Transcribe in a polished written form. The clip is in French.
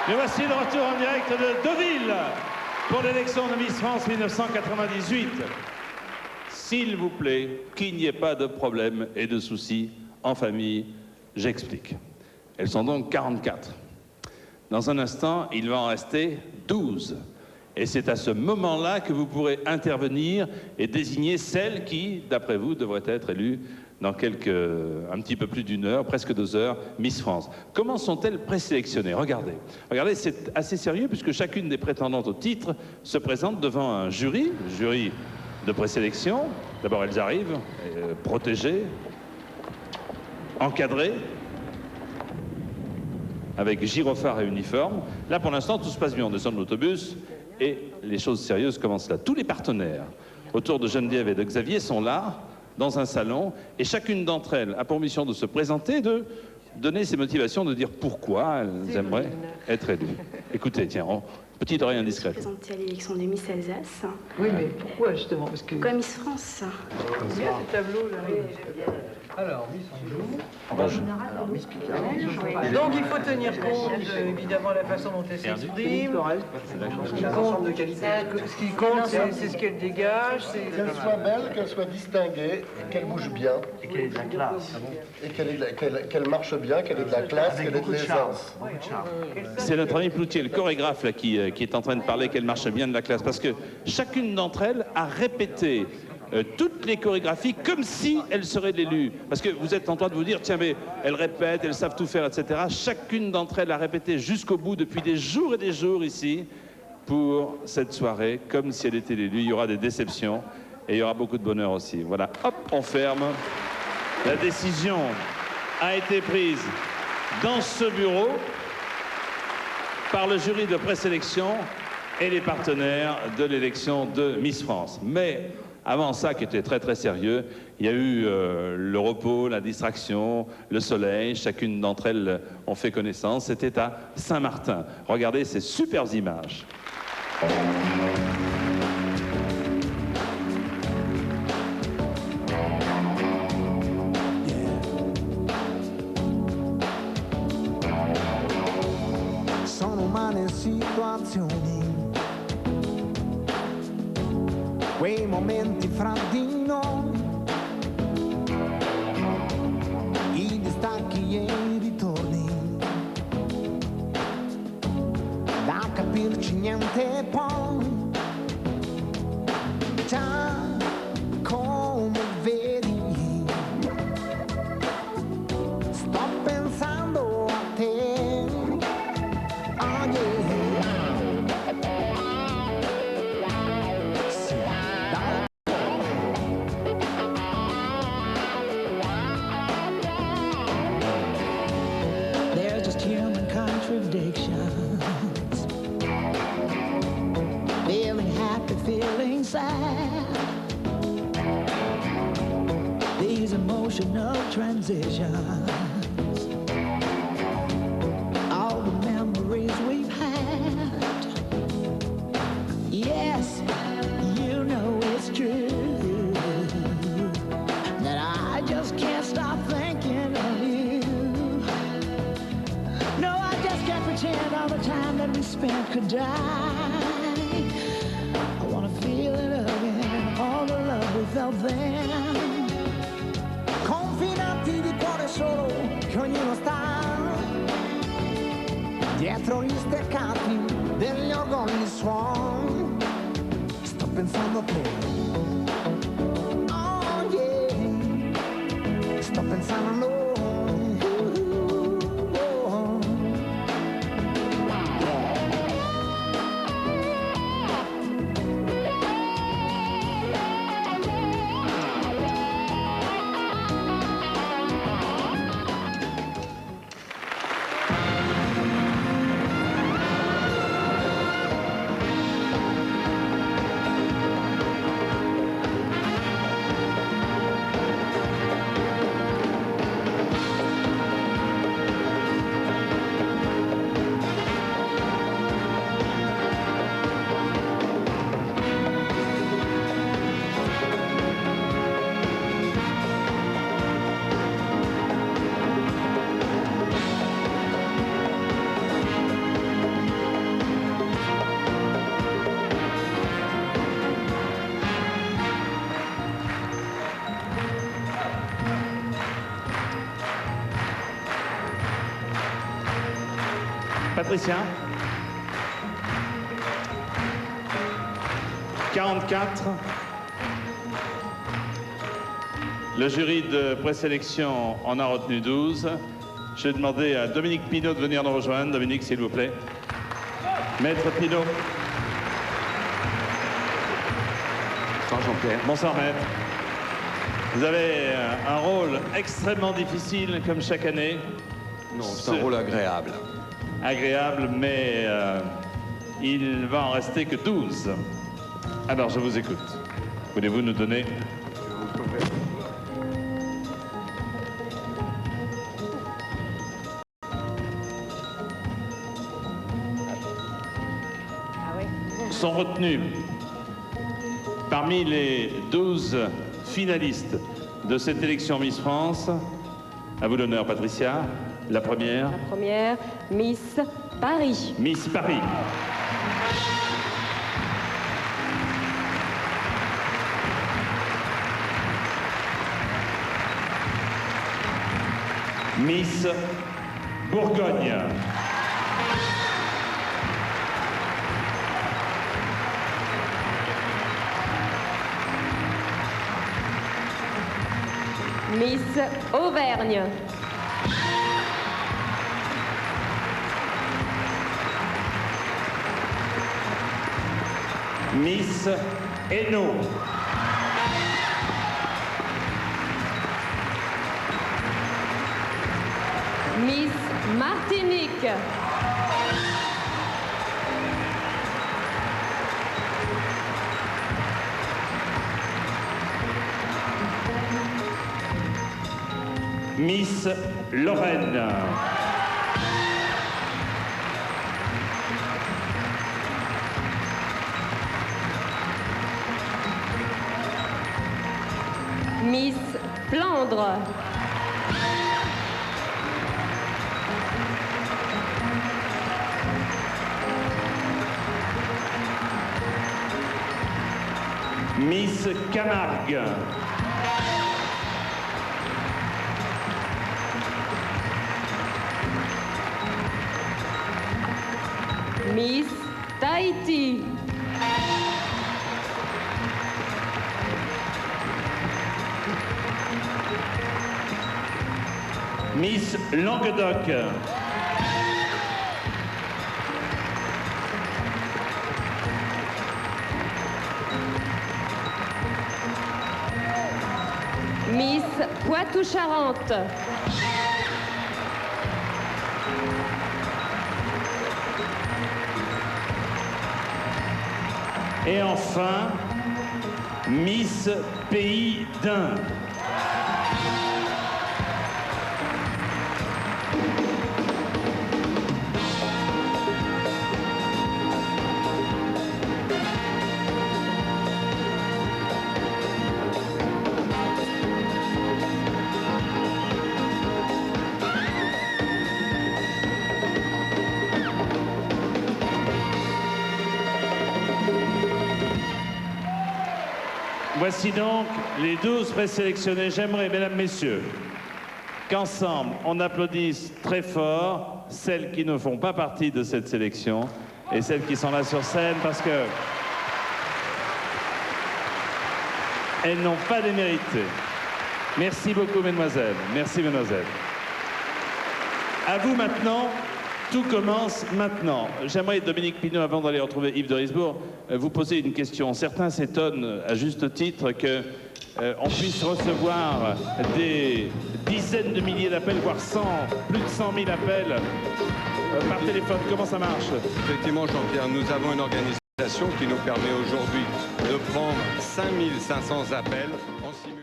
Et voici le retour en direct de Deauville pour l'élection de Miss France 1998. S'il vous plaît, qu'il n'y ait pas de problème et de soucis en famille, j'explique. Elles sont donc 44. Dans un instant, il va en rester 12. Et c'est à ce moment-là que vous pourrez intervenir et désigner celle qui, d'après vous, devrait être élue dans un petit peu plus d'une heure, presque 2 heures, Miss France. Comment sont-elles présélectionnées? Regardez. Regardez, c'est assez sérieux puisque chacune des prétendantes au titre se présente devant un jury de présélection. D'abord, elles arrivent, protégées, encadrées, avec gyrophare et uniforme. Là, pour l'instant, tout se passe bien. On descend de l'autobus et les choses sérieuses commencent là. Tous les partenaires autour de Geneviève et de Xavier sont là, dans un salon, et chacune d'entre elles a pour mission de se présenter, de donner ses motivations, de dire pourquoi elles aimeraient être élues. Écoutez, tiens, petite oreille indiscrète. Je suis présentée à l'élection de Miss Alsace. Oui, mais pourquoi justement? Parce que... Pourquoi Miss France? Il y a ce tableau là. Alors, Miss Anjou. Alors, Miss Picardie. Donc il faut tenir compte évidemment de la façon dont elle s'exprime. Ce qui compte, c'est ce qu'elle dégage. Qu'elle soit belle, qu'elle soit distinguée, et qu'elle bouge bien. Et qu'elle ait de la classe. Et qu'elle marche bien, qu'elle ait de la classe, qu'elle ait de l'aisance. C'est notre ami Ploutier, le chorégraphe, là, qui est en train de parler qu'elle marche bien de la classe. Parce que chacune d'entre elles a répété toutes les chorégraphies comme si elles seraient l'élu. Parce que vous êtes en train de vous dire, tiens, mais elles répètent, elles savent tout faire, etc. Chacune d'entre elles a répété jusqu'au bout depuis des jours et des jours ici pour cette soirée, comme si elle était l'élu. Il y aura des déceptions et il y aura beaucoup de bonheur aussi. Voilà, hop, on ferme. La décision a été prise dans ce bureau par le jury de présélection et les partenaires de l'élection de Miss France. Mais avant ça, qui était très très sérieux, il y a eu le repos, la distraction, le soleil. Chacune d'entre elles ont fait connaissance. C'était à Saint-Martin. Regardez ces superbes images. Sono umane situazioni, quei momenti fra di noi, i distacchi e i ritorni, da capirci niente poi, già come vedi, sto pensando a te, oh yeah. Sì, dai. They're just human contradictions, feeling happy, feeling sad, these emotional transitions, all the memories we've had. Yes, you know it's true that I just can't stop thinking of you. No, I just can't pretend all the time that we spent could die. I wanna feel it again, all the love we felt then. Confinati di cuore solo, che ognuno sta dietro gli steccati degli organi suon. Sto pensando a te, oh yeah, sto pensando a noi. Patricia. 44. Le jury de présélection en a retenu 12. Je vais demander à Dominique Pinault de venir nous rejoindre. Dominique, s'il vous plaît. Maître Pinault. Bonsoir Jean-Pierre. Bonsoir, maître. Vous avez un rôle extrêmement difficile, comme chaque année. Non, c'est un rôle agréable. Agréable, mais il va en rester que 12. Alors, je vous écoute. Voulez-vous nous donner... sont retenus parmi les 12 finalistes de cette élection Miss France. À vous l'honneur, Patricia. La première. La première, Miss Paris. Miss Paris. Miss Bourgogne. Miss Auvergne. Miss Hainaut. Miss Martinique. Miss Lorraine. Miss Flandre. Miss Camargue. Miss Tahiti. Miss Languedoc. Miss Poitou-Charentes. Et enfin, Miss Pays d'Inde. Voici donc les 12 présélectionnés. J'aimerais, mesdames, messieurs, qu'ensemble, on applaudisse très fort celles qui ne font pas partie de cette sélection et celles qui sont là sur scène parce que elles n'ont pas démérité. Merci beaucoup, mesdemoiselles. Merci, mesdemoiselles. À vous maintenant. Tout commence maintenant. J'aimerais, Dominique Pinault, avant d'aller retrouver Yves de Risbourg, vous poser une question. Certains s'étonnent, à juste titre, qu'on puisse recevoir des dizaines de milliers d'appels, voire plus de 100 000 appels par téléphone. Comment ça marche? Effectivement, Jean-Pierre, nous avons une organisation qui nous permet aujourd'hui de prendre 5500 appels en simultané.